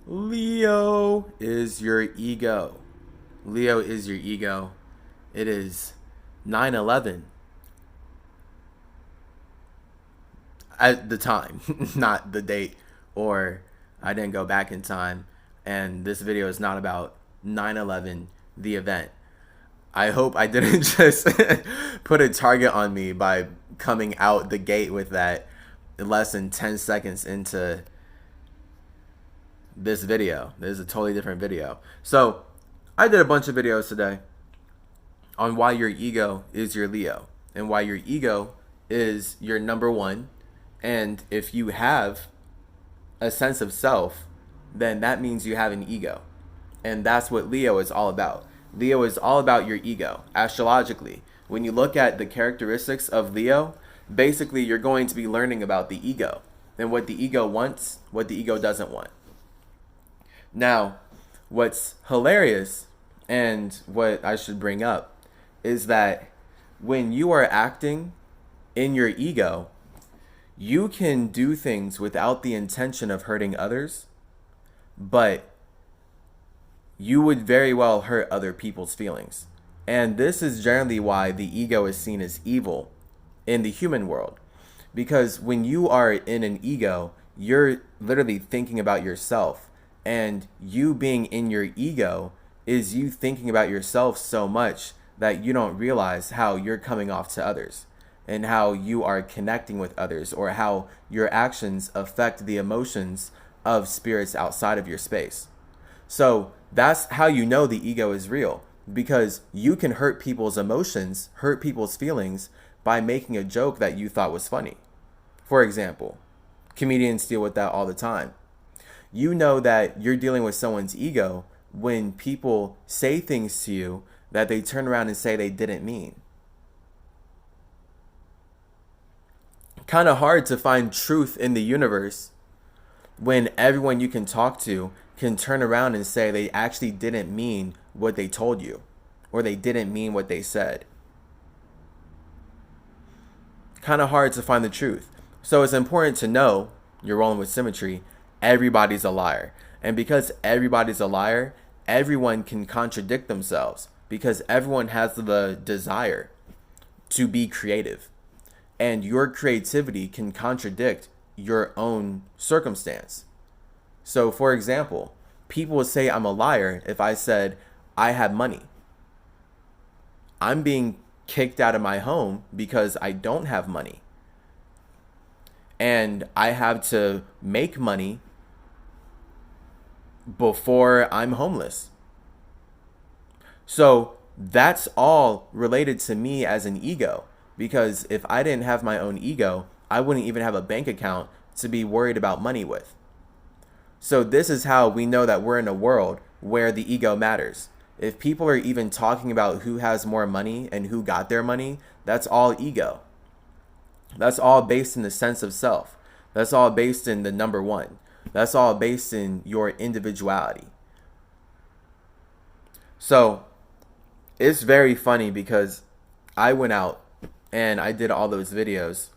Leo is your ego. Leo is your ego. It is 9/11 at the time, not the date, or I didn't go back in time. And this video is not about 9/11, the event. I hope I didn't just put a target on me by coming out the gate with that less than 10 seconds into this video. This is a totally different video. So I did a bunch of videos today on why your ego is your Leo and why your ego is your number one. And if you have a sense of self, then that means you have an ego. And that's what Leo is all about. Leo is all about your ego, astrologically. When you look at the characteristics of Leo, basically you're going to be learning about the ego and what the ego wants, what the ego doesn't want. Now, what's hilarious and what I should bring up is that when you are acting in your ego, you can do things without the intention of hurting others, but you would very well hurt other people's feelings. And this is generally why the ego is seen as evil in the human world. Because when you are in an ego, you're literally thinking about yourself. And you being in your ego is you thinking about yourself so much that you don't realize how you're coming off to others and how you are connecting with others, or how your actions affect the emotions of spirits outside of your space. So that's how you know the ego is real, because you can hurt people's emotions, hurt people's feelings by making a joke that you thought was funny. For example, comedians deal with that all the time. You know that you're dealing with someone's ego when people say things to you that they turn around and say they didn't mean. Kind of hard to find truth in the universe when everyone you can talk to can turn around and say they actually didn't mean what they told you, or they didn't mean what they said. Kind of hard to find the truth. So it's important to know, you're rolling with symmetry, everybody's a liar. And because everybody's a liar, everyone can contradict themselves, because everyone has the desire to be creative. And your creativity can contradict your own circumstance. So, for example, people would say I'm a liar if I said I have money. I'm being kicked out of my home because I don't have money. And I have to make money before I'm homeless. So that's all related to me as an ego. Because if I didn't have my own ego, I wouldn't even have a bank account to be worried about money with. So this is how we know that we're in a world where the ego matters. If people are even talking about who has more money and who got their money, that's all ego. That's all based in the sense of self. That's all based in the number one. That's all based in your individuality. So it's very funny because I went out and I did all those videos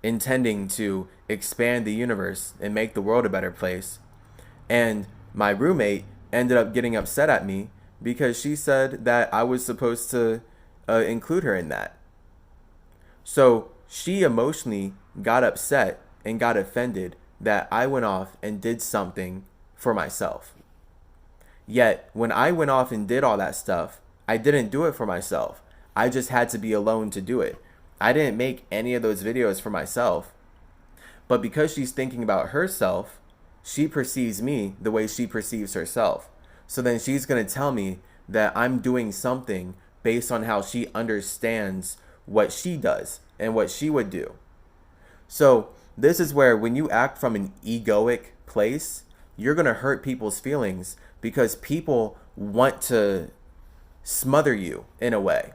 intending to expand the universe and make the world a better place. And my roommate ended up getting upset at me because she said that I was supposed to include her in that. So she emotionally got upset and got offended that I went off and did something for myself. Yet when I went off and did all that stuff, I didn't do it for myself. I just had to be alone to do it. I didn't make any of those videos for myself. But because she's thinking about herself, she perceives me the way she perceives herself. So then she's going to tell me that I'm doing something based on how she understands what she does and what she would do. So this is where when you act from an egoic place, you're going to hurt people's feelings because people want to smother you in a way.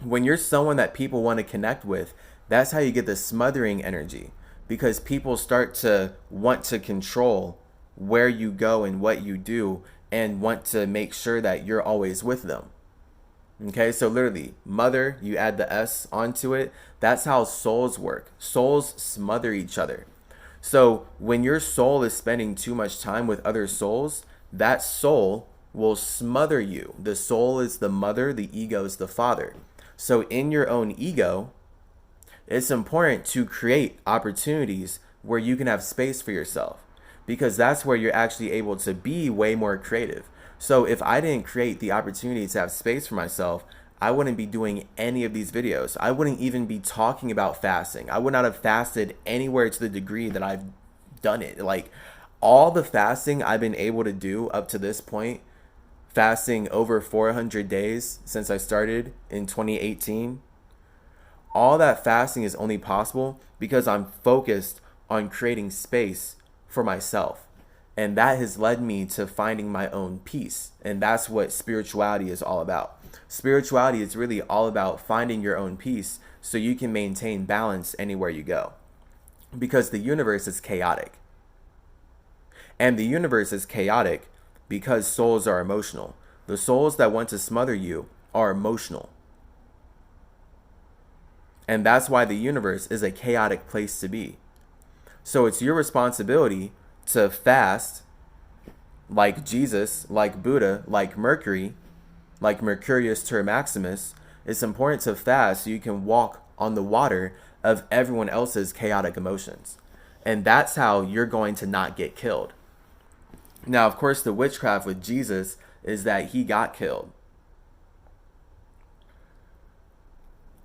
When you're someone that people want to connect with, that's how you get the smothering energy, because people start to want to control where you go and what you do and want to make sure that you're always with them. Okay, so literally, mother, you add the S onto it. That's how souls work. Souls smother each other. So when your soul is spending too much time with other souls, that soul will smother you. The soul is the mother, the ego is the father. So in your own ego, it's important to create opportunities where you can have space for yourself, because that's where you're actually able to be way more creative. So if I didn't create the opportunity to have space for myself, I wouldn't be doing any of these videos. I wouldn't even be talking about fasting. I would not have fasted anywhere to the degree that I've done it. Like, all the fasting I've been able to do up to this point, fasting over 400 days since I started in 2018, all that fasting is only possible because I'm focused on creating space for myself. And that has led me to finding my own peace. And that's what spirituality is all about. Spirituality is really all about finding your own peace so you can maintain balance anywhere you go. Because the universe is chaotic. And the universe is chaotic because souls are emotional. The souls that want to smother you are emotional. And that's why the universe is a chaotic place to be. So it's your responsibility to fast like Jesus, like Buddha, like Mercury, like Mercurius Ter Maximus. It's important to fast so you can walk on the water of everyone else's chaotic emotions. And that's how you're going to not get killed. Now, of course, the witchcraft with Jesus is that he got killed.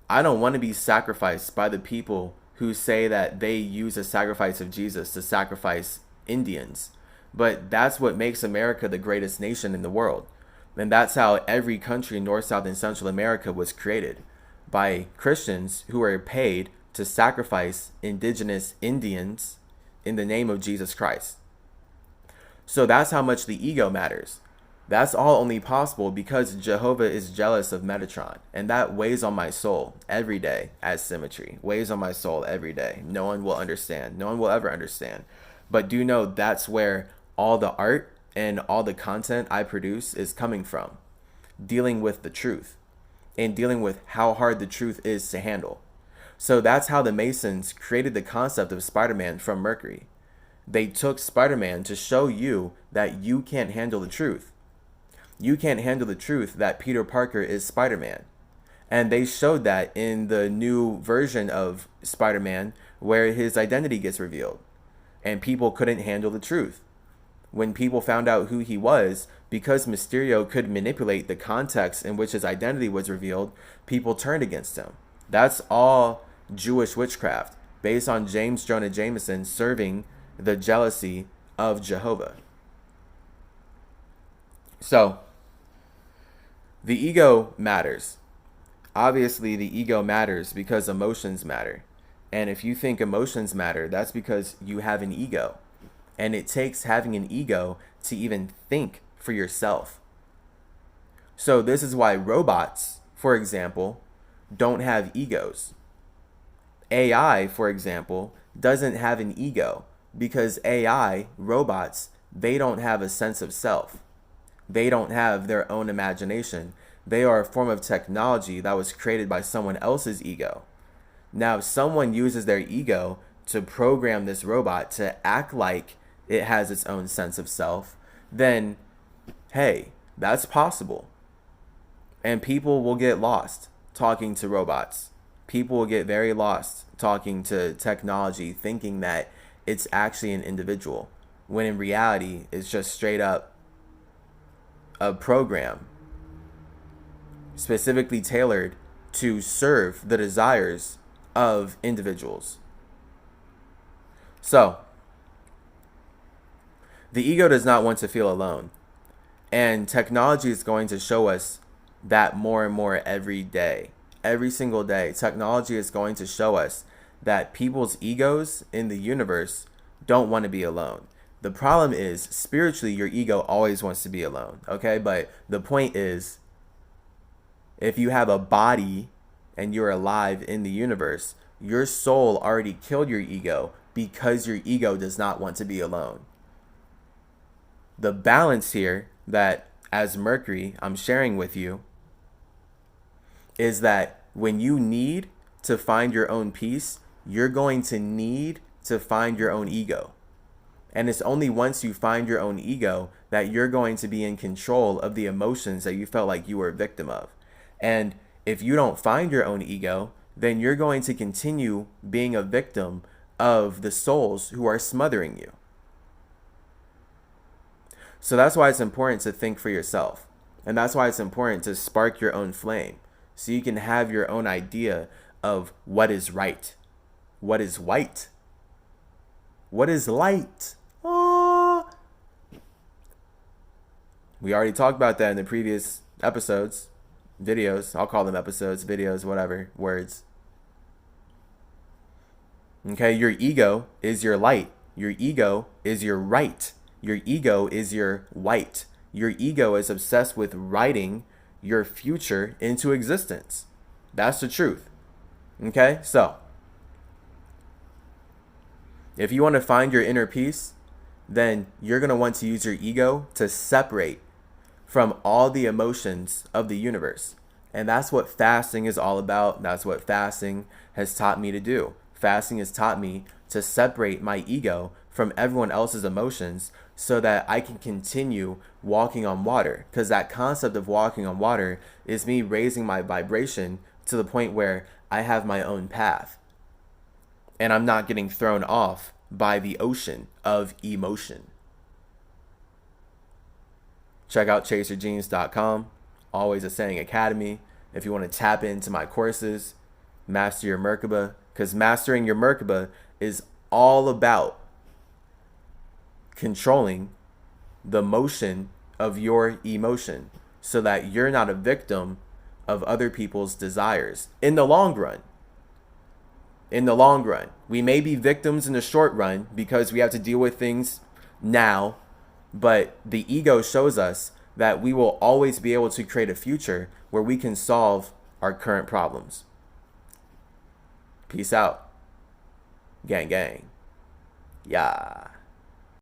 I don't want to be sacrificed by the people who say that they use the sacrifice of Jesus to sacrifice Indians. But that's what makes America the greatest nation in the world. And that's how every country in North, South, and Central America was created, by Christians who are paid to sacrifice indigenous Indians in the name of Jesus Christ. So that's how much the ego matters. That's all only possible because Jehovah is jealous of Metatron, and that weighs on my soul every day as symmetry. Weighs on my soul every day. No one will understand. No one will ever understand. But do know that's where all the art and all the content I produce is coming from. Dealing with the truth and dealing with how hard the truth is to handle. So that's how the Masons created the concept of Spider-Man from Mercury. They took Spider-Man to show you that you can't handle the truth. You can't handle the truth that Peter Parker is Spider-Man. And they showed that in the new version of Spider-Man where his identity gets revealed. And people couldn't handle the truth. When people found out who he was, because Mysterio could manipulate the context in which his identity was revealed, people turned against him. That's all Jewish witchcraft, based on James Jonah Jameson serving the jealousy of Jehovah. So, the ego matters. Obviously, the ego matters because emotions matter. And if you think emotions matter, that's because you have an ego. And it takes having an ego to even think for yourself. So this is why robots, for example, don't have egos. AI, for example, doesn't have an ego because AI, robots, they don't have a sense of self. They don't have their own imagination. They are a form of technology that was created by someone else's ego. Now, if someone uses their ego to program this robot to act like it has its own sense of self, then, hey, that's possible. And people will get lost talking to robots. People will get very lost talking to technology, thinking that it's actually an individual, when in reality, it's just straight up a program specifically tailored to serve the desires of individuals. So, the ego does not want to feel alone. And technology is going to show us that more and more every day. Every single day, technology is going to show us that people's egos in the universe don't want to be alone. The problem is, spiritually, your ego always wants to be alone, okay? But the point is, if you have a body and you're alive in the universe, your soul already killed your ego because your ego does not want to be alone. The balance here that, as Mercury, I'm sharing with you, is that when you need to find your own peace, you're going to need to find your own ego. And it's only once you find your own ego that you're going to be in control of the emotions that you felt like you were a victim of. And if you don't find your own ego, then you're going to continue being a victim of the souls who are smothering you. So that's why it's important to think for yourself. And that's why it's important to spark your own flame, so you can have your own idea of what is right, what is white, what is light. Oh. We already talked about that in the previous episodes, videos. I'll call them episodes, videos, whatever, words. Okay, your ego is your light. Your ego is your right. Your ego is your white. Your ego is obsessed with writing your future into existence. That's the truth. Okay, so if you want to find your inner peace, then you're going to want to use your ego to separate from all the emotions of the universe. And that's what fasting is all about. That's what fasting has taught me to do. Fasting has taught me to separate my ego from everyone else's emotions so that I can continue walking on water. Because that concept of walking on water is me raising my vibration to the point where I have my own path. And I'm not getting thrown off by the ocean of emotion. Check out chasergenes.com. Always a Saying Academy. If you want to tap into my courses, master your Merkaba. Because mastering your Merkaba is all about controlling the motion of your emotion so that you're not a victim of other people's desires in the long run. In the long run, we may be victims in the short run because we have to deal with things now, but the ego shows us that we will always be able to create a future where we can solve our current problems. Peace out. Gang, gang. Yeah.